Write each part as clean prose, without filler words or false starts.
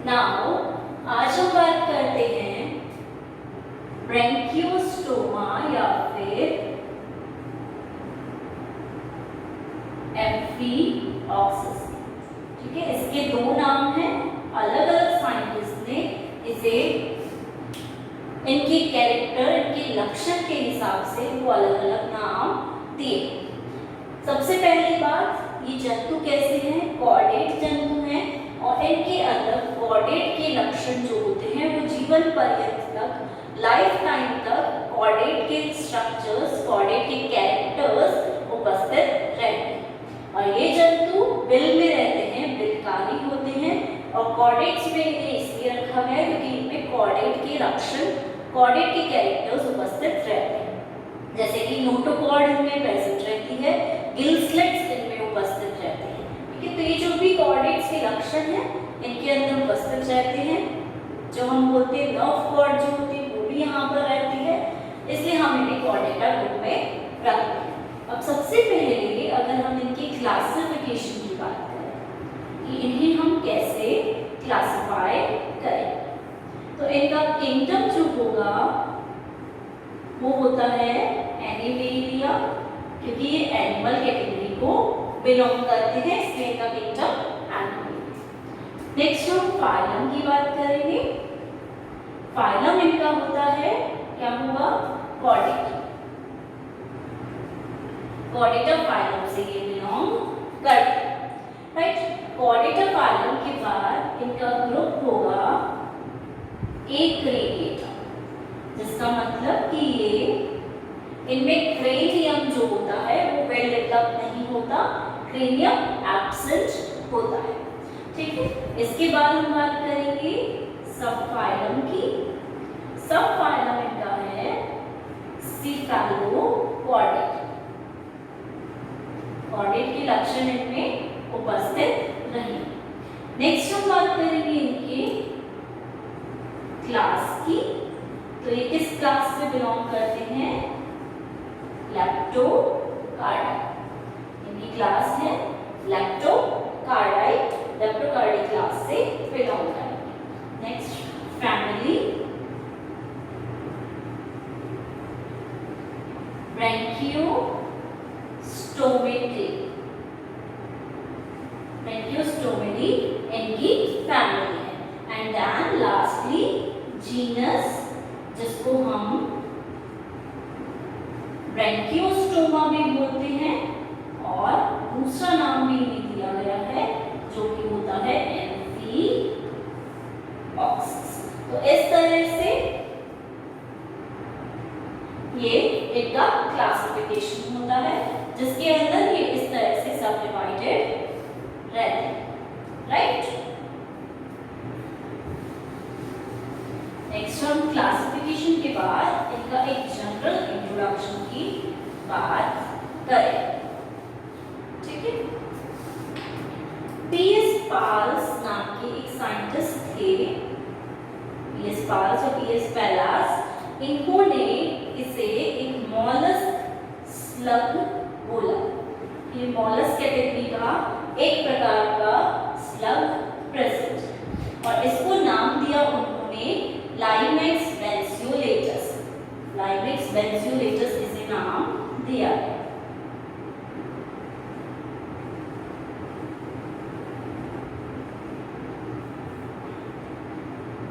Now आज हम बात करते हैं ब्रैंकियोस्टोमा या फिर एम्फीऑक्सिस। ठीक है, इसके दो नाम हैं। अलग अलग साइंटिस्ट ने इसे इनके कैरेक्टर, इनके लक्षण के हिसाब से वो अलग अलग नाम दिए। सबसे पहली बात, ये जंतु कैसे हैं? कॉर्डेट जंतु हैं और इनके अंदर कॉर्डेट के लक्षण जो होते हैं वो जीवन पर्यंत तक, लाइफ टाइम तक कॉर्डेट के स्ट्रक्चर्स, कॉर्डेट के कैरेक्टर्स उपस्थित रहते हैं। और ये जंतु बिल में रहते हैं, बिलकारी होते हैं। और कॉर्डेट्स में इन्हें इसलिए रखा गया है क्योंकि इनमें कॉर्डेट के लक्षण, कॉर्डेट के कैरेक्टर्स उपस्थित रहते हैं। जैसे कि नोटोकॉर्ड इनमें प्रेजेंट रहती है, गिल स्लिट्स इनमें उपस्थित रहते हैं। ठीक है, तो ये जो भी कॉर्डेट्स के लक्षण हैं इनके अंदर उपस्थित रहते हैं। जो हम बोलते हैं नर्व कॉर्ड जो होती है वो भी यहाँ पर रहती है, इसलिए हम इन्हें कॉर्डेटा ग्रुप में रखते हैं। अब सबसे पहले अगर हम इनकी क्लासिफिकेशन की बात करें कि इन्हें हम कैसे क्लासिफाई करें, तो इनका किंगडम जो होगा वो होता है एनिमेलिया, क्योंकि ये एनिमल कैटेगरी को बिलोंग करते हैं, इसलिए इनका किंगडम एनिमेलिया। नेक्स्ट हम फाइलम की बात करेंगे। फाइलम इनका होता है, क्या होगा? कॉर्डेटा। कॉर्डेटा फाइलम से ये बिलोंग करते हैं, राइट। कॉर्डेटा फाइलम के बाद इनका ग्रुप होगा एक्रेडिएटा, जिसका मतलब कि ये इनमें क्रेनियम जो होता है वो वेल डेवलप नहीं होता, क्रेनियम एब्सेंट होता है। ठीक है, इसके बाद हम बात करेंगे सबफाइलम की। सबफाइलम इनका है सीफेलोकॉर्डेट। कॉर्डेट के लक्षण इनमें उपस्थित नहीं। नेक्स्ट हम बात करेंगे इनके क्लास की। तो ये किस क्लास से बिलोंग करते हैं? लेप्टोकार्डाई। इनकी क्लास है लेप्टोकार्डाई, लेप्टोकार्डी क्लास से बिलोंग करेंगे। Next family branchiostomidae. ब्रैंकियोस्टोमेटी इनकी फैमिली है। एंड देन लास्टली जीनस, जिसको हम ब्रैंकियोस्टोमा भी बोलते हैं और दूसरा नाम भी इन्हें दिया गया है जो कि होता है एम्फीऑक्सिस। तो इस तरह से ये इनका क्लासिफिकेशन होता है, जिसके अंदर ये इस तरह से सब डिवाइडेड रहते हैं, राइट। नेक्स्ट हम क्लासिफिकेशन के बाद इनका एक जनरल इंट्रोडक्शन की बात करें। ठीक है, पीएस पाल्स नाम के एक साइंटिस्ट थे, पीएस पाल्स और पीएस पेलास। इन्होंने इसे एक मॉलस्क स्लग बोला। ये मॉलस्क कैटेगरी का एक प्रकार का स्लग प्रेजेंट है और इसको नाम दिया उन्होंने लाइमेक्स बेंजियोलेटस। लाइमेक्स बेंजियोलेटस इसे नाम दिया है।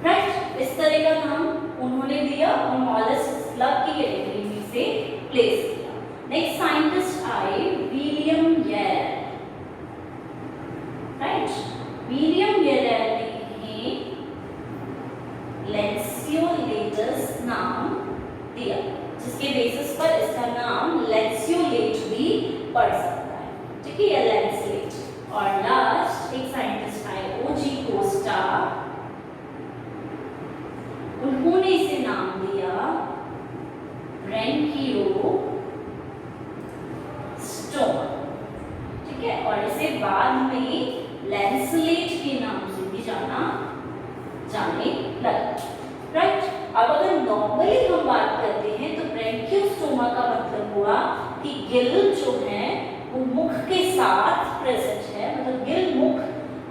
राइट, इस तरह का नाम उन्होंने दिया और मॉलस्क स्लग की कैटेगरी में से प्लेस किया। नेक्स्ट साइंटिस्ट आए विलियम येयर। राइट, विलियम येयर ने लैंसियोलेटस नाम दिया, जिसके बेसिस पर इसका नाम लैंसियोलेट भी पड़ सकता है। ठीक है, या लैंसियोलेट। और लास्ट एक साइंटिस्ट आए ओजी कोस्टा। उन्होंने इसे नाम दिया ब्रैंकियोस्टोमा। ठीक है, और इसे बाद में लैंसियोलेट के नाम से भी जाने लगा। राइट, अब अगर नॉर्मली हम बात करते हैं तो ब्रैंकियोस्टोमा का मतलब हुआ कि गिल जो है वो मुख के साथ प्रेजेंट है, मतलब गिल मुख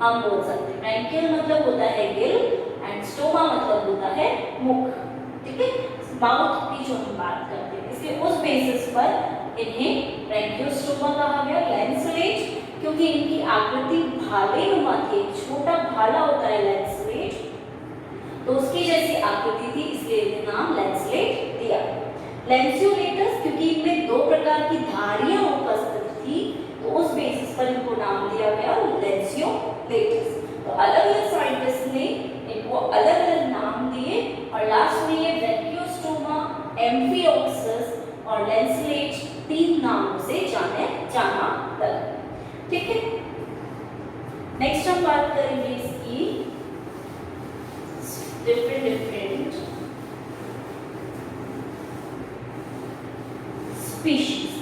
हम बोल सकते हैं। ब्रैंकियल मतलब होता है गिल एंड स्टोमा मतलब होता है मुख, ठीक है, माउथ की जो हम बात करते हैं। इसलिए उस बेसिस पर इन्हें ब्रैंकियोस्टोमा कहा गया। लैंसलेट क्योंकि इनकी आकृति भालेनुमा थी, छोटा भाला होता है लैंसलेट, तो उसकी जैसी आकृति थी इसलिए इन्हें नाम लैंसलेट दिया। लैंसियोलेटस क्योंकि इनमें दो प्रकार की धारियां उपस्थित थी तो उस बेसिस पर इनको नाम दिया गया लैंसियोलेटस। तो अलग अलग साइंटिस्ट ने इनको अलग अलग नाम दिए और लास्ट में ये ब्रैंकियोस्टोमा, एम्फिओक्सिस और लैंसलेट तीन नामों से जाना लगा, ठीक है। नेक्स्ट हम बात करेंगे इसकी डिफरेंट स्पीशीज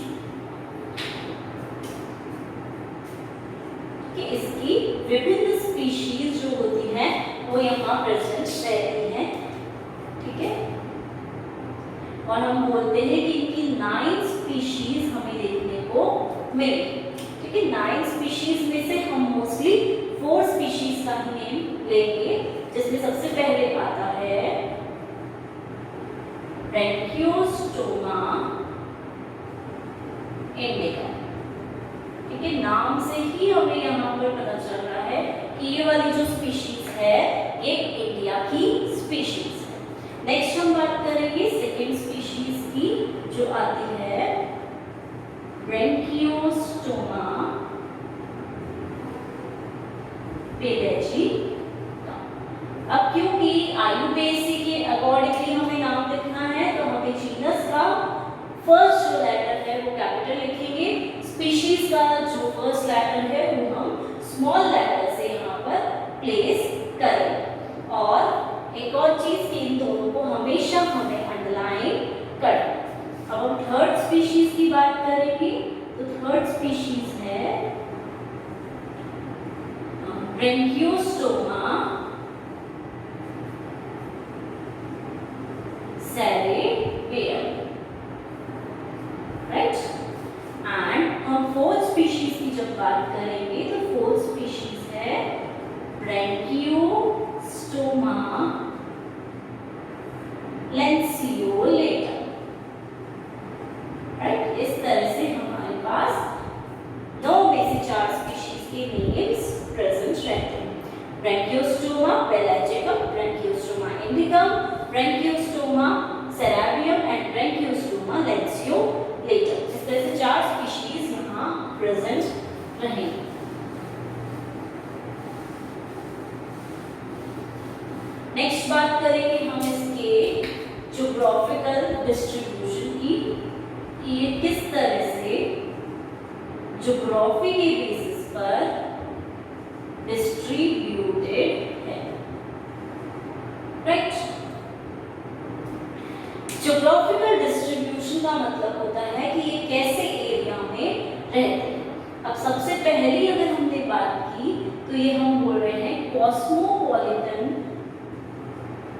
कि इसकी विभिन्न स्पीशीज जो होती हैं वो यहाँ प्रेजेंट रहती हैं, ठीक है। और हम बोलते हैं कि इनकी 9 स्पीशीज हमें देखने को मिली, ठीक है। 9 स्पीशीज में से हम मोस्टली 4 स्पीशीज का ही नेम लेंगे, जिसमें सबसे पहले आता है ब्रैंकियोस्टोमा इंडिका, ठीक है। नाम से ही हमें यहाँ पर पता चल रहा है कि ये वाली जो स्पीशीज है ये इंडिया की स्पीशीज है। नेक्स्ट हम बात करेंगे सेकेंड स्पीशीज की जो आती है ब्रैंकियोस्टोमा पेलेजिका। अब क्योंकि IUPAC के अकॉर्डिंगली हमें नाम लिखना है तो हमें जीनस का फर्स्ट जो लेटर है वो कैपिटल लिखेंगे, स्पीशीज का जो फर्स्ट लेटर है वो हम स्मॉल लेटर से यहाँ पर प्लेस करें। और एक और चीज कि इन दोनों को हमेशा हमें अंडरलाइन करना। अब हम थर्ड स्पीशीज की बात करेंगे तो थर्ड स्पीशीज है ब्रैंकियोस्टोमा सेरेबियम, राइट। एंड हम फोर्थ स्पीशीज की जब बात करेंगे तो फोर्थ स्पीशीज है ब्रैंकियोस्टोमा लैंसियोलेटा, राइट। इस तरह से हमारे पास 9 में से 4 स्पीशीज के नेम्स प्रेजेंट रहते हैं। Branchiostoma pelagicum, branchiostoma indicum, branchiostoma सेरेबियम एंड ब्रैंकियोस्टोमा लैंसियोलेटा। इस तरह से 4 स्पीशीज यहाँ प्रेजेंट रहेंगे। नेक्स्ट बात करेंगे हम इसके ज्योग्राफिकल डिस्ट्रीब्यूशन की कि ये किस तरह से ज्योग्राफी के बेसिस पर डिस्ट्रीब्यूटेड है, राइट। ज्योग्राफिकल डिस्ट्रीब्यूशन का मतलब होता है कि ये कैसे एरिया में रहते हैं। अब सबसे पहली अगर हमने बात की तो ये हम बोल रहे हैं कॉस्मोपॉलिटन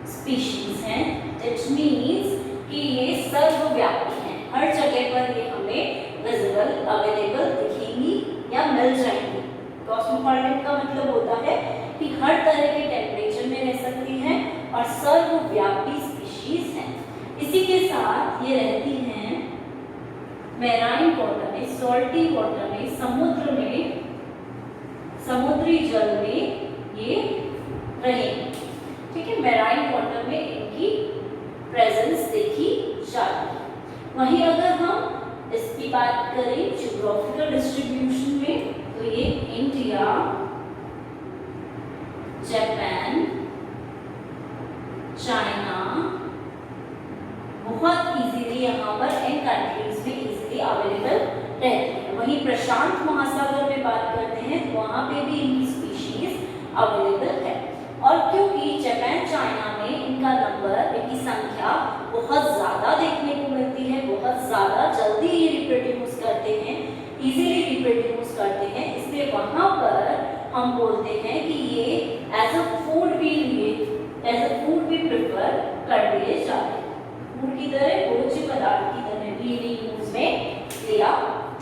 स्पीशीज हैं, दैट मींस कि ये सर्वव्यापी हैं, हर जगह पर ये हमें विजिबल अवेलेबल दिखेंगी या मिल जाएंगी। कॉस्मोपॉलिटन का मतलब होता है कि हर तरह के टेम्परेचर में रह सकती हैं और सर्वव्यापी स्पीशीज हैं। इसी के साथ ये रहती हैं मैराइन वाटर में, सॉल्टी वाटर में, समुद्र में, समुद्री जल में ये रहेंगी, ठीक है। मैराइन वाटर में इनकी प्रेजेंस देखी जाती है। वहीं अगर हम इसकी बात करें ज्योग्राफिकल डिस्ट्रीब्यूशन में तो ये इंडिया, जापान, चाइना बहुत इजीली यहाँ पर इन कंट्रीज में इजीली अवेलेबल रहते हैं। वहीं प्रशांत महासागर में बात करते हैं तो वहाँ पे भी इनकी स्पीशीज अवेलेबल है। और क्योंकि जापान, चाइना में इनका नंबर, इनकी संख्या बहुत ज़्यादा देखने को मिलती है, बहुत ज़्यादा जल्दी ये रिप्रोड्यूस करते हैं, इजीली रिप्रोड्यूस करते हैं, इसलिए वहाँ पर हम बोलते हैं कि ये एज अ फूड भी प्रेफर कर लिए जाते हैं। फूड की तरह, भोज्य पदार्थ की तरह भी इन्हें यूज में लिया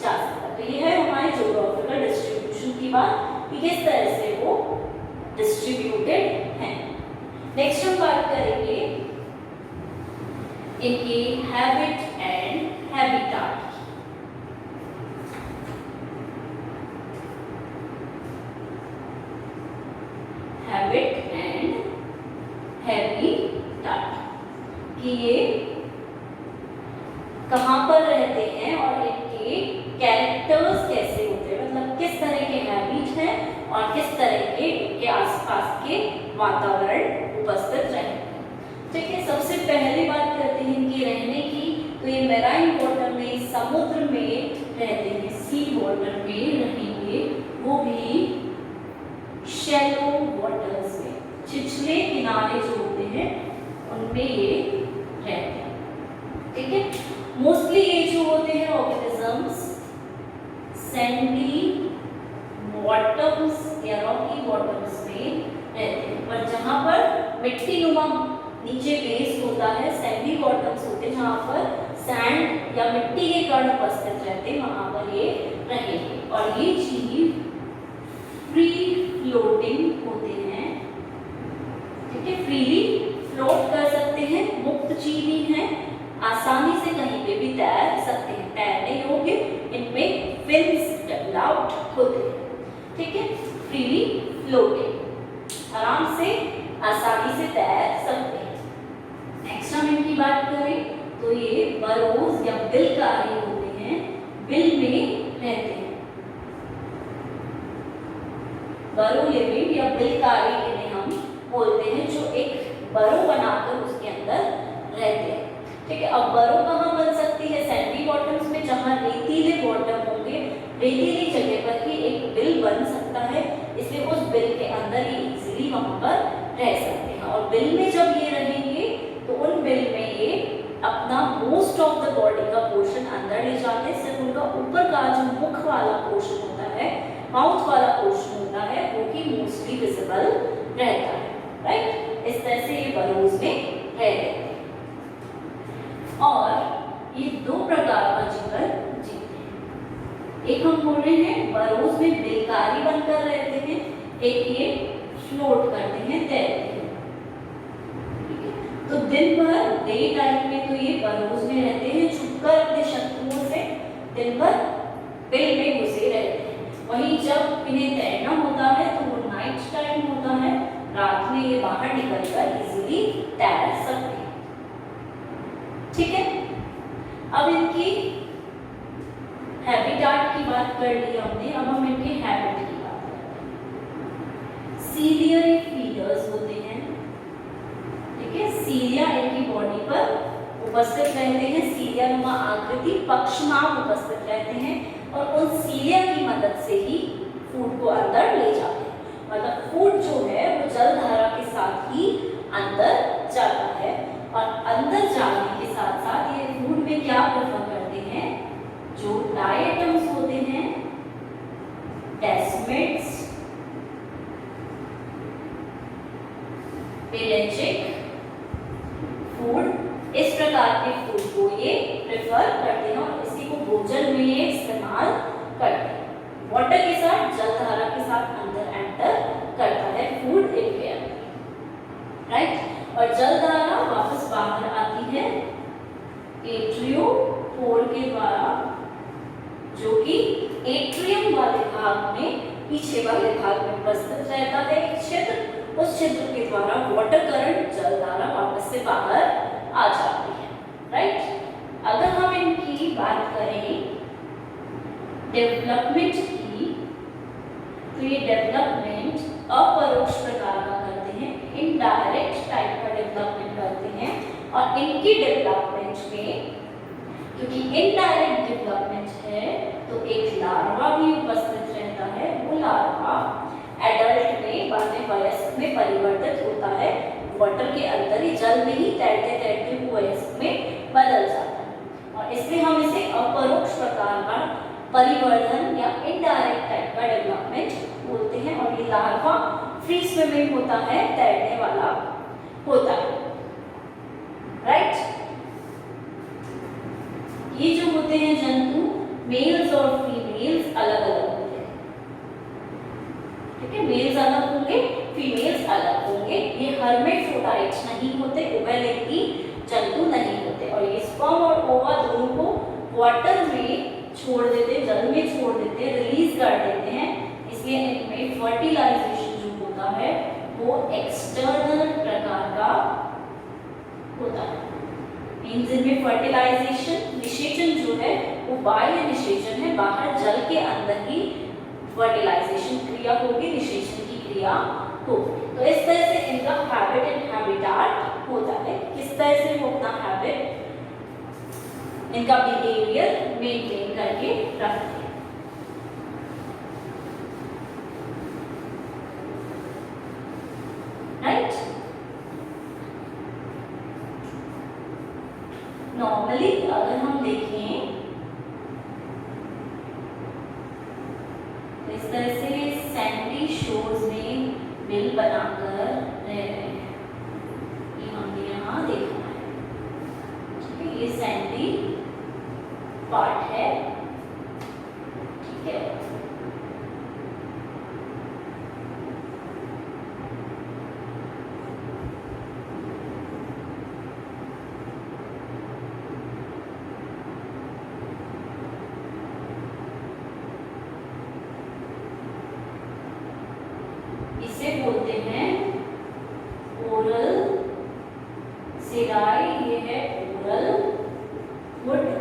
जा सकता है। तो ये है हमारे ज्योग्राफिकल डिस्ट्रीब्यूशन की बात कि किस तरह से वो नेक्स्ट हम बात करेंगे इनके habit and habitat. Habit and habitat कि ये कहाँ पर रहते हैं और इनके कैरेक्टर्स कैसे होते हैं, मतलब किस तरह के हैबिट हैं और किस तरह के इनके आसपास के वातावरण उपस्थित रहते हैं। ठीक है, सबसे पहले बात करते हैं इनके रहने की। तो ये मैराइन वाटर में, समुद्र में रहते हैं, सी वाटर में रहेंगे, वो भी शैलो वाटर्स में, छिछले किनारे जो होते हैं उनमें ये रहते हैं। ठीक है, मोस्टली ये जो होते हैं ऑर्गेनिजम्स सैंडी बॉटम्स या रॉकी बॉटम्स में रहते हैं, पर जहाँ पर मिट्टी नुमा नीचे बेस होता है, सैंडी बॉटम्स होते हैं जहाँ पर सैंड या मिट्टी के कण उपस्थित रहते हैं, वहाँ पर ये रहेंगे। और ये जीव फ्री फ्लोटिंग होते हैं। ठीक है, फ्रीली फ्लोट कर सकते हैं, मुक्त जीवी हैं, आसानी से कहीं पे भी तैर सकते हैं, तैरने योग्य, इनमें फिन्स डेवलप्ड होते हैं। ठीक है, फ्रीली फ्लोटिंग, आराम से आसानी से तैर सकते हैं। नेक्स्ट हम इनकी बात करें तो ये बरोज या बिलकारी होते हैं, बिल में रहते हैं। बरो लिविंग या बिलकारी इन्हें हम बोलते हैं, जो एक बरो बनाकर उसके अंदर रहते हैं। ठीक है, अब बरो कहाँ बन सकती है? सैंडी बॉटम्स में, जहाँ रेतीले बॉटम होंगे, रेतीली जगह पर ही एक बिल बन सकता है, इसलिए उस बिल के अंदर ये इजीली वहां पर रह सकते हैं। और बिल में जब ये रहेंगे तो उन बिल में ये अपना मोस्ट ऑफ द बॉडी का पोर्शन अंदर ले जाते हैं, सिर्फ उनका ऊपर का जो मुख वाला पोर्शन होता है, माउथ वाला पोर्शन होता है, वो ही मोस्टली विजिबल रहता है। राइट, इस तरह से ये बरोज में रहते हैं। और ये दो प्रकार का जीवन जीते हैं। एक हम बोल रहे हैं बरोज में बेकारी बनकर रहते हैं, एक ये फ्लोट करते हैं, तैरते हैं। तो दिन भर डे टाइम में तो ये बरोज में रहते हैं, छुपकर अपने शत्रुओं से दिन भर बिल में घुसे रहते हैं। वहीं जब इन्हें तैरना होता है तो वो नाइट टाइम होता है, रात में ये बाहर निकलकर इजीली तैर सकते हैं। ठीक है, अब इनकी हैबिटाट की बात कर ली हमने, अब हम इनके हैबिट की बात करते हैं। सीलियरी फीडर्स होते हैं। ठीक है, सीलिया इनकी बॉडी पर उपस्थित रहते हैं, सीलिया नुमा आकृति, पक्षमाप उपस्थित रहते हैं और उन सीलिया की मदद से ही फूड को अंदर ले जाते हैं। मतलब फूड जो है वो जल धारा के साथ ही अंदर जाता है और अंदर जाने के साथ साथ ये फूड में क्या प्रेफर करते हैं? जो डाइटम्स होते हैं, डेस्मिड्स, पेलेजिक फूड, इस प्रकार के फूड को ये प्रेफर करते हैं और इसी को भोजन में ये इस्तेमाल करते हैं। वाटर के साथ, जल धारा के साथ अंदर एंटर करता है फूड इनके अंदर। राइट, और जल धारा वापस बाहर आती है एट्रियोपोर के द्वारा, जो कि एट्रियम वाले भाग में, पीछे वाले भाग में उपस्थित रहता है एक क्षेत्र, उस क्षेत्र के द्वारा वाटर करंट, जल धारा वापस से बाहर आ जाती है। राइट, अगर हम इनकी बात करें डेवलपमेंट की, तो ये डेवलपमेंट अपरोक्ष प्रकार का करते हैं, इनडायरेक्ट टाइप का डेवलपमेंट करते हैं। और इनकी डेवलपमेंट में, क्योंकि इनडायरेक्ट डेवलपमेंट है, तो एक लार्वा भी उपस्थित रहता है। वो लार्वा एडल्ट में, बाद में वयस्क में परिवर्तित होता है, वाटर के अंदर ही, जल में ही तैरते तैरते वो वयस्क में बदल जाता है। और इसलिए हम इसे अपरोक्ष प्रकार का परिवर्धन या इनडायरेक्ट टाइप का डेवलपमेंट बोलते हैं। और ये लार्वा फ्री स्विमिंग होता है, तैरने वाला होता है। राइट, ये जो होते हैं जंतु, मेल्स और फीमेल्स अलग अलग होते हैं। ठीक है, मेल्स अलग होंगे, फीमेल्स अलग होंगे। ये हर्मेफ्रोडाइट वाटर में छोड़ देते हैं, जल में छोड़ देते हैं, रिलीज कर देते हैं, इसलिए इनमें फर्टिलाइजेशन जो होता है वो एक्सटर्नल प्रकार का होता है। मीन्स इनमें फर्टिलाइजेशन, निषेचन जो है वो बाह्य निषेचन है, बाहर जल के अंदर ही फर्टिलाइजेशन क्रिया होगी, निषेचन की क्रिया होगी। तो इस तरह से इनका हैबिट एंड हैबिटाट होता है। किस तरह से वो अपना हैबिट, इनका बिहेवियर मेंटेन करके रखते हैं। राइट। नॉर्मली अगर हम देखें तो इस तरह से सैंडी शोर्स में बिल बनाकर रह रहे हैं, ये हमने यहाँ देखा है। ठीक है, ये सैंडी पार्ट है। ठीक है, इसे बोलते हैं ओरल सिराई, ये है ओरल वुड।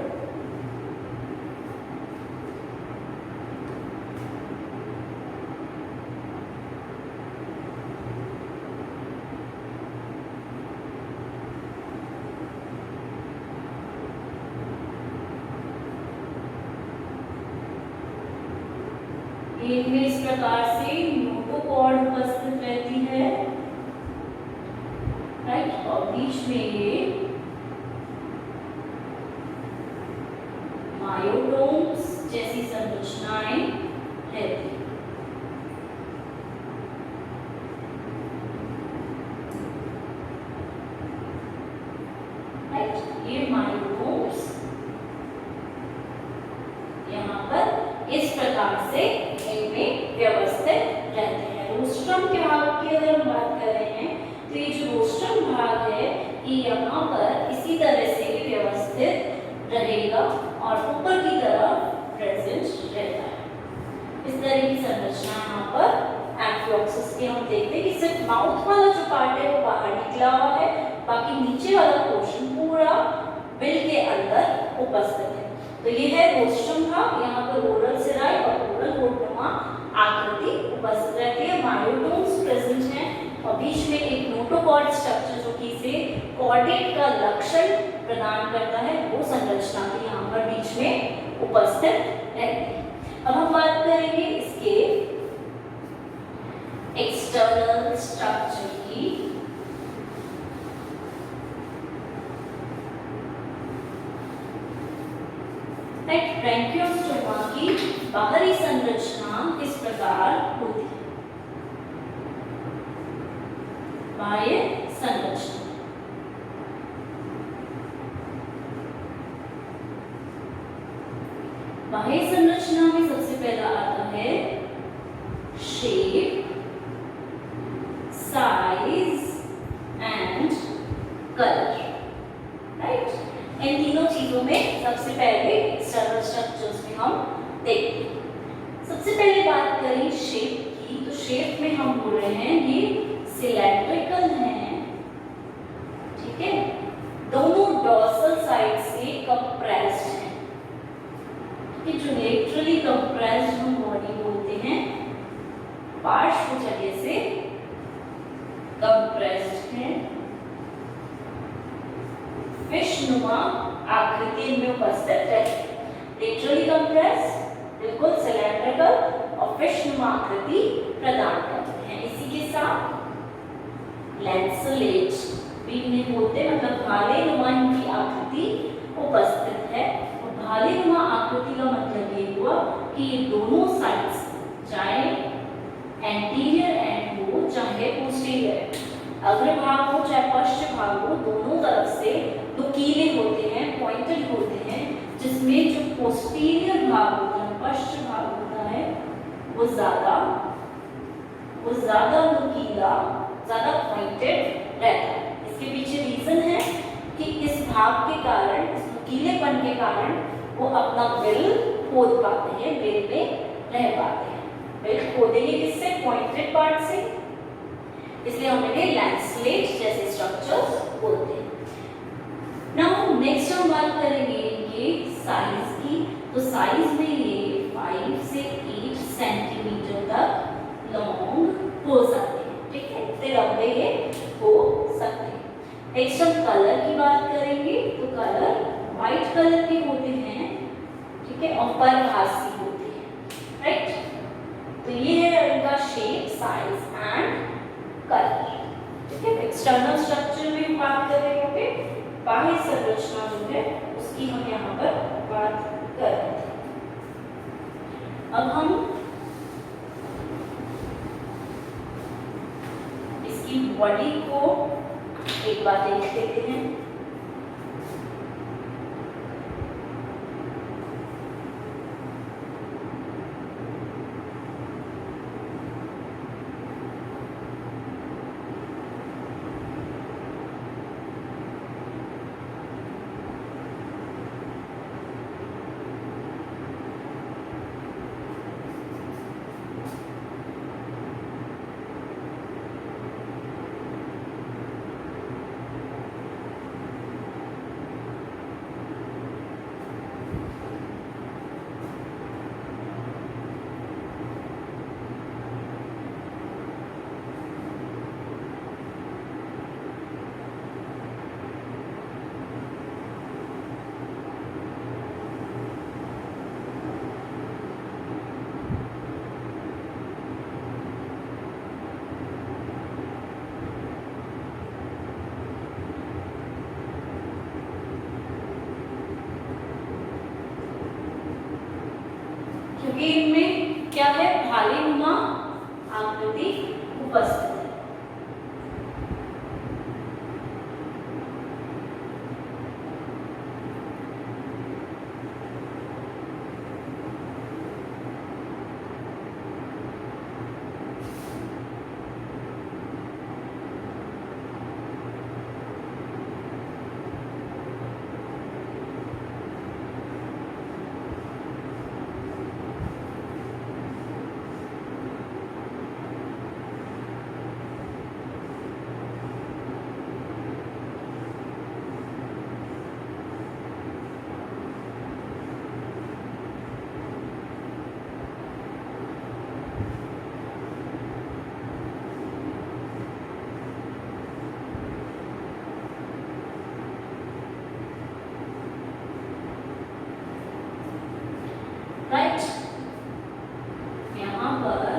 इनमें इस प्रकार से नोटोकॉर्ड उपस्थित रहती है। राइट, और बीच में ये मायोडोम्स जैसी संरचनाएं रहती हैं। राइट, ये मायोडोम्स यहाँ पर इस प्रकार से इनमें व्यवस्थित रहते हैं। रोस्ट्रम के भाग की अगर हम बात कर रहे हैं तो ये जो रोस्ट्रम भाग है ये यहाँ पर इसी तरह से व्यवस्थित रहेगा और ऊपर की तरफ प्रेजेंट रहता है। इस तरह की संरचना यहाँ पर एम्फियोक्सिस की हम देखते हैं कि सिर्फ माउथ वाला जो पार्ट है वो बाहर निकला हुआ है, बाकी नीचे वाला पोर्शन पूरा बिल के अंदर उपस्थित है। तो ये है रोस्ट्रम भाग, यहाँ पर ओरल सिराई और ओरल वुडनुमा आकृति उपस्थित रहती है। मायोडोम्स प्रेजेंट हैं और बीच में एक नोटोकॉर्ड स्ट्रक्चर जो कि इसे कॉर्डेट का लक्षण प्रदान करता है, वो संरचना भी यहाँ पर बीच में उपस्थित रहती है। अब हम बात करेंगे इसके एक्सटर्नल स्ट्रक्चर की। ब्रैंकियोस्टोमा की बाहरी संरचना किस प्रकार होती है? बाह्य संरचना, बाह्य संरचना में सबसे पहला आता है shape, size and colour. Right, इन तीनों चीजों में सबसे पहले एक्सटर्नल स्ट्रक्चर्स में हम देखते हैं। सबसे पहले बात करें शेप की, तो शेप में हम बोल रहे हैं ये सिलेंड्रिकल हैं। ठीक है, दोनों डॉर्सल साइड से कंप्रेस्ड हैं। कि जो लेटरली कंप्रेस्ड हम बॉडी बोलते हैं, पार्श्व जगह से कंप्रेस्ड है, फिशनुमा आकृति में उपस्थित है। लेटरली कंप्रेस्ड, बिल्कुल सिलेंड्रिकल और फिशनुमा आकृति प्रदान करते हैं। इसी के साथ लैंसलेट भी इन्हें बोलते, मतलब भालेनुमा इनकी आकृति उपस्थित है। और भालेनुमा आकृति का मतलब ये हुआ कि ये दोनों साइड्स, चाहे एंटीरियर एंड हो चाहे पोस्टीरियर, अग्रभाग हो चाहे पश्च भाग हो, दोनों तरफ से नुकीले होते हैं, पॉइंटेड होते हैं, जिसमें जो पोस्टीरियर भाग होता है, पश्च भाग होता है, वो ज्यादा नुकीला, ज्यादा पॉइंटेड रहता है। इसके पीछे रीजन है कि इस भाग के कारण, इस नुकीलेपन के कारण वो अपना बिल खोद पाते हैं, बिल में रह पाते हैं। बिल खोदेंगे किससे? पॉइंटेड पार्ट से, इसलिए हम इन्हें लैंडस्लेट जैसे स्ट्रक्चर्स बोलते हैं। नाउ नेक्स्ट हम बात करेंगे इनके साइज की। तो साइज में ये 5 से 8 सेंटीमीटर तक लॉन्ग हो सकते हैं, ठीक है, इतने लंबे ये हो सकते हैं। नेक्स्ट हम कलर की बात करेंगे। तो कलर व्हाइट कलर के होते हैं, ठीक है, और परभासी होते हैं, राइट। तो ये है इनका शेप, साइज एंड कलर, ठीक है। एक्सटर्नल स्ट्रक्चर में बात कर रहे होंगे, बाह्य संरचना जो है उसकी हम यहाँ पर बात कर रहे थे। अब हम इसकी बॉडी को एक बार देख लेते हैं। क्योंकि इनमें क्या है, भालेनुमा आकृति उपस्थित है। राइट, यहाँ पर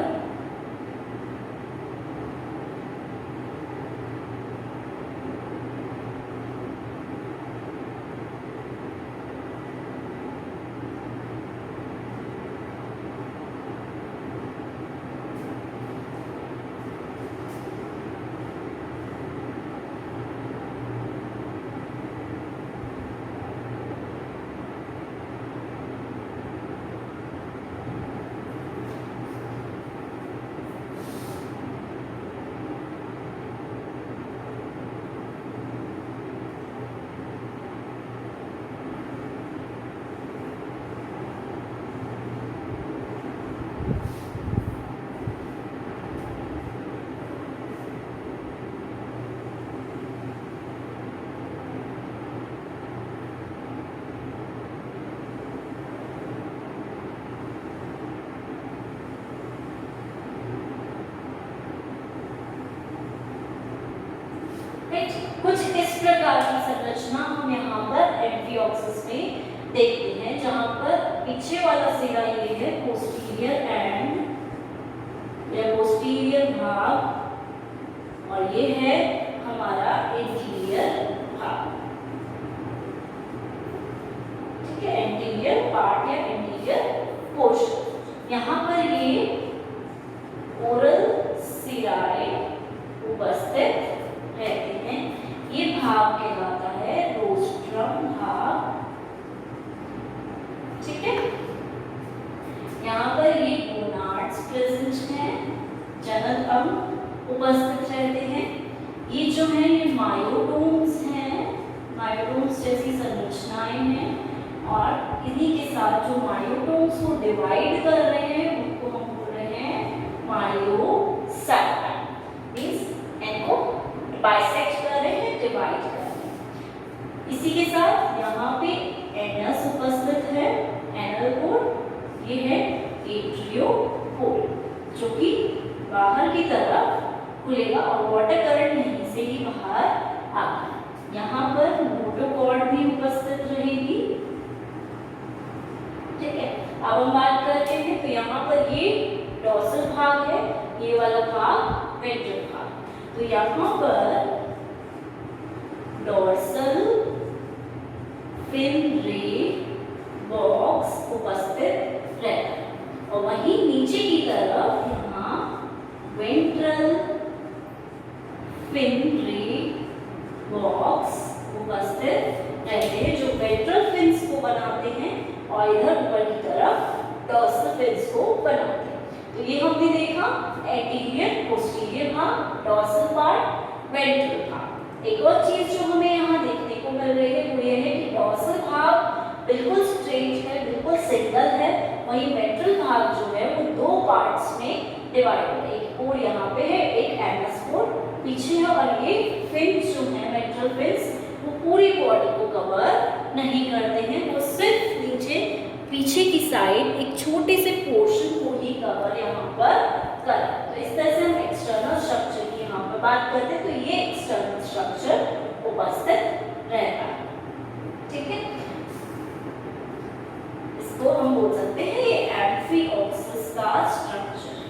कुछ इस प्रकार की संरचना हम यहाँ पर एम्फिओक्सिस में देखते हैं, जहाँ पर पीछे वाला सिरा ये है पोस्टीरियर एंड, यह पोस्टीरियर भाग, और ये है हमारा इंटीरियर भाग, ठीक है, इंटीरियर पार्ट या इंटीरियर पोर्शन। यहाँ पर ये ओरल सिराए उपस्थित रहते हैं। ये भाग कहलाता है रोस्ट्रम भाग, ठीक है। यहाँ पर ये गोनाड्स प्रेजेंट हैं, जनन अंग उपस्थित रहते हैं। ये जो है ये मायोडोम्स हैं, मायोडोम्स जैसी संरचनाएं हैं, और इन्हीं के साथ जो मायोटोम्स को डिवाइड कर रहे हैं उनको हम बोल रहे हैं मायोसाइट। मींस इनको बाइसेक्ट कर रहे हैं, डिवाइड कर रहे हैं। इसी के साथ यहाँ पे एनस उपस्थित है, एनल कोड, ये है एट्रियोकोड जो कि बाहर की तरफ खुलेगा और वाटर करंट यहीं से ही बाहर आएगा। यहाँ पर नोटोकॉर्ड भी उपस्थित रहेगी। ठीक है, अब हम बात करते हैं तो यहाँ पर ये डॉर्सल भाग है, ये वाला भाग वेंट्रल भाग। तो यहाँ पर डॉर्सल फिन रे बॉक्स उपस्थित रहता है और वहीं नीचे की तरफ यहाँ वेंट्रल फिन रे बॉक्स उपस्थित रहते हैं जो वेंट्रल फिन्स को बनाते हैं और इधर ऊपर की तरफ डॉर्सल फिन्स को बनाते हैं। तो ये हमने देखा एंटीरियर पोस्टीरियर भाग, डॉर्सल पार्ट, वेंट्रल भाग। एक और चीज जो हमें यहाँ देखने को मिल रही है वो ये है कि डॉर्सल भाग बिल्कुल स्ट्रेट है, बिल्कुल सिंगल है, वहीं वेंट्रल भाग जो है वो दो पार्ट्स में डिवाइड है। एक कोड यहाँ पे है, एक एनस कोड पीछे है और ये फिन्स जो है वेंट्रल फिन्स वो पूरी बॉडी को कवर नहीं करते हैं, वो सिर्फ नीचे पीछे की साइड एक छोटे से पोर्शन को ही कवर यहाँ पर करें। तो इस तरह से हम एक्सटर्नल स्ट्रक्चर की यहाँ पर बात करते हैं। तो ये एक्सटर्नल स्ट्रक्चर उपस्थित रहता है। ठीक है, इसको हम बोल सकते हैं ये एम्फीओक्सिस का स्ट्रक्चर है।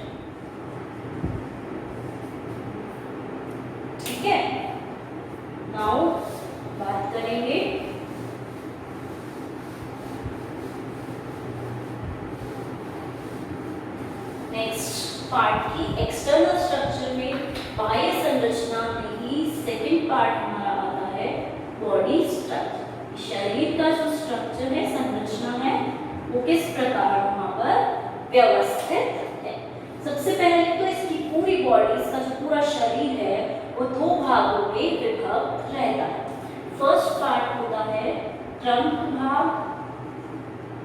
ठीक है, नाउ बात करेंगे नेक्स्ट पार्ट की। एक्सटर्नल स्ट्रक्चर में बाह्य संरचना में ही सेकंड पार्ट हमारा आता है बॉडी स्ट्रक्चर। शरीर का जो स्ट्रक्चर है, संरचना है, वो किस प्रकार वहां पर व्यवस्थित है। सबसे पहले तो इसकी पूरी बॉडी, इसका जो पूरा शरीर है वो दो भागों में विभक्त रहता है। फर्स्ट पार्ट होता है ट्रंक भाग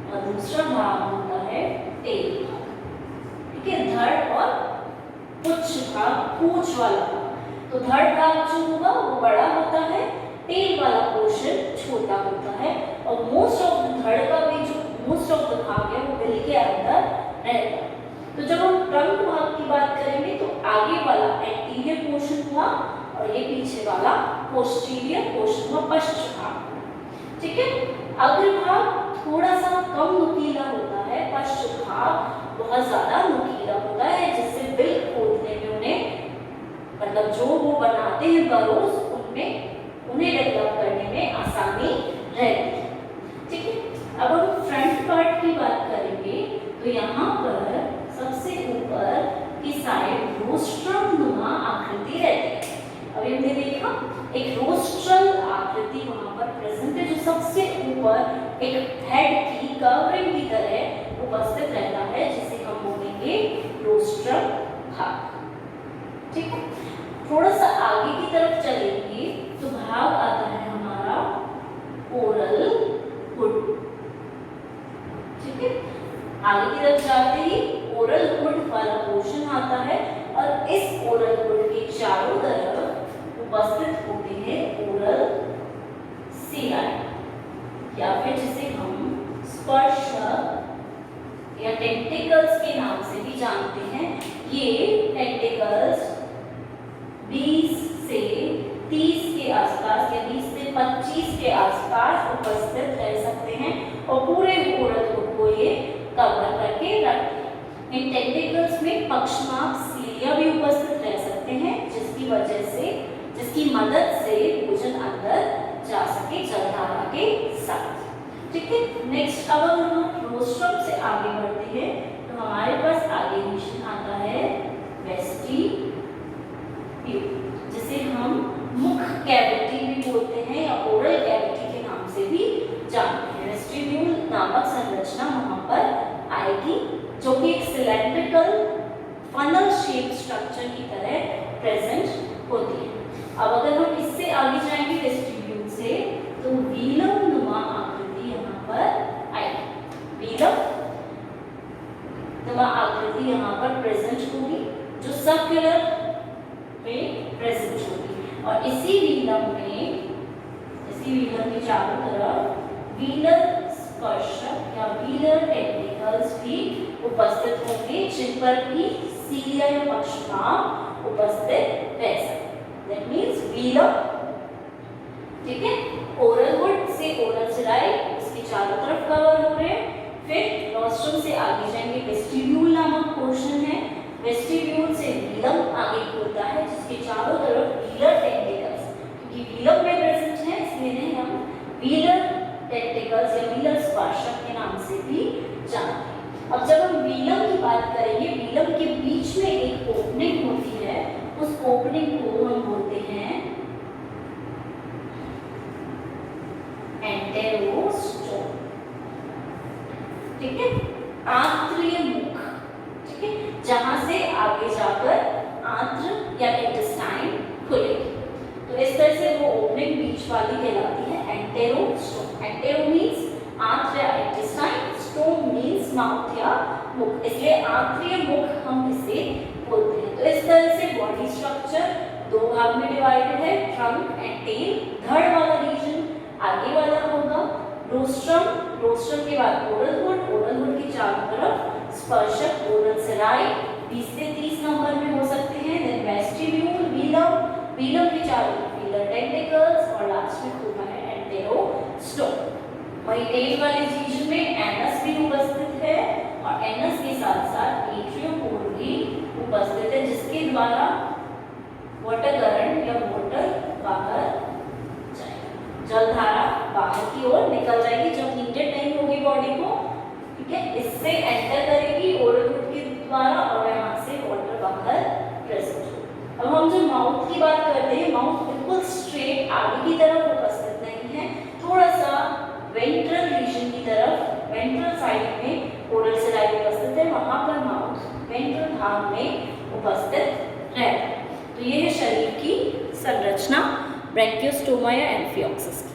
और दूसरा भाग होता है टेल भाग। ठीक है, धड़ और पुच्छ भाग, पूंछ वाला भाग। तो धड़ भाग जो होगा वो बड़ा होता है, टेल वाला पोर्शन छोटा होता है और मोस्ट ऑफ द धड़ का भी जो मोस्ट ऑफ द भाग है वो बिल के अंदर रहता है। तो जब हम ट्रंक भाग की बात करेंगे तो आगे वाला एंटीरियर पोर्शन हुआ और ये पीछे वाला पोस्टीरियर पोर्शन हुआ, पश्च भाग। ठीक है, अग्र भाग थोड़ा सा कम नुकीला होता है, पश्च भाग बहुत ज्यादा नुकीला होता है, जिससे बिल खोदने में उन्हें, मतलब जो वो बनाते हैं बरोज, उनमें उन्हें डेवलप करने में आसानी रहती है। ठीक है, अब हम फ्रंट पार्ट की बात करेंगे तो यहाँ पर सबसे ऊपर की साइड रोस्ट्रम नुमा आकृति रहती है। अभी हमने देखा एक रोस्ट्रल आकृति वहां पर प्रेजेंट है जो सबसे ऊपर एक हेड की कवरिंग की तरह उपस्थित रहता है, जिसे हम बोलेंगे रोस्ट्रम भाग। ठीक है, थोड़ा सा आगे की तरफ चलेंगे तो भाग आता है हमारा ओरल हुड। ठीक है, आगे की तरफ जाते ही ओरल हुड वाला पोर्शन आता है और इस ओरल हुड के चारों तरफ उपस्थित होते हैं ओरल सिलाई या फिर जिसे हम स्पर्शक या टेंटिकल्स के नाम से भी जानते हैं। ये टेंटिकल्स 20 से 30 के आसपास या 20 से 25 के आसपास उपस्थित रह सकते हैं और पूरे ओरल हुड को ये कवर करके रखते हैं। इन टेंटिकल्स में पक्षमार्क सीलिया भी उपस्थित रह सकते हैं, जिसकी वजह से, जिसकी मदद से भोजन अंदर जा सके जलधारा के साथ। ठीक है, नेक्स्ट अब हम रोस्ट्रम से आगे बढ़ते हैं तो हमारे पास आगे रीजन आता है वेस्टिब्यूल, जिसे हम मुख कैविटी भी बोलते हैं या ओरल कैविटी के नाम से भी जानते हैं। वेस्टिब्यूल नामक संरचना वहां पर आएगी जो कि एक सिलेंड्रिकल फनल शेप स्ट्रक्चर की तरह प्रेजेंट होती है। अब अगर हम इससे आगे जाएंगे वेस्टिब्यूल से तो व्हीलम नुमा आकृति यहाँ पर चारों तरफ वीलर स्पर्शक या वीलर टेंटिकल्स भी उपस्थित होंगे, जिन पर भी सीलिया या पक्षमार्ग उपस्थित रह सकते। दैट मीन्स वीलर, ठीक है। ओरल वुड से ओरल सिराई इसके चारों तरफ कवर हो रहे हैं। फिर नॉस्ट्रम से आगे जाएंगे, वेस्टिब्यूल नामक पोर्शन है, वेस्टिब्यूल से वीलम आगे खुलता है, जिसके चारों तरफ वीलर टेंटिकल्स, क्योंकि वीलम में प्रेजेंट है इसलिए नहीं हम वीलर टेंटिकल्स या वीलर स्पर्शक के नाम से भी जानते हैं। अब जब हम वीलम की बात करेंगे, वीलम के बीच में एक ओपनिंग होती है, उस ओपनिंग को हम बोलते हैं एंटेरोस्टोम, ठीक है, आंत्रीय मुख, ठीक है, जहां से आगे जाकर आंत्र या इंटेस्टाइन खुलेगी। तो इस तरह से वो ओपनिंग बीच वाली कहलाती है एंटेरोस्टोम। एंटेरो मीन्स आंत्र या इंटेस्टाइन, स्टोम मीन्स माउथ या मुख, इसलिए आंत्रीय मुख हम इसे बोलते हैं। तो इस तरह से बॉडी स्ट्रक्चर दो भाग में डिवाइडेड है, ट्रंक एंड टेल। धड़ वाला रीजन आगे वाला होगा, रोस्ट्रम, रोस्ट्रम के बाद ओरल वुड, ओरल वुड के चारों तरफ स्पर्शक ओरल सिराई 20 से 30 नंबर में हो सकते हैं। देन वेस्टिब्यूल, वीलम, वीलम के चारों तरफ वीलर टेंटिकल्स और लास्ट में होगा है एंटेरोस्टोम। वही टेल वाले रीजन में एनस भी उपस्थित है और एनस के साथ साथ एट्रियोपोड भी उपस्थित है, जिसके द्वारा वाटर करंट या वाटर बाहर जाएगा, जलधारा बाहर की ओर निकल जाएगी जब हीटेड नहीं होगी बॉडी को, ठीक है। इससे एंटर करेगी ओरल वुड के द्वारा और यहाँ से वाटर बाहर प्रेजेंट होगा। अब हम जो माउथ की बात करते हैं, माउथ बिल्कुल स्ट्रेट आगे की तरफ उपस्थित नहीं है, थोड़ा सा वेंट्रल रीजन की तरफ, वेंट्रल साइड में ओरल सिराई उपस्थित है, वहां पर माउथ वेंट्रल भाग में उपस्थित रहता है। तो ये है शरीर की संरचना ब्रैंकियोस्टोमा या एम्फियोक्सिस की।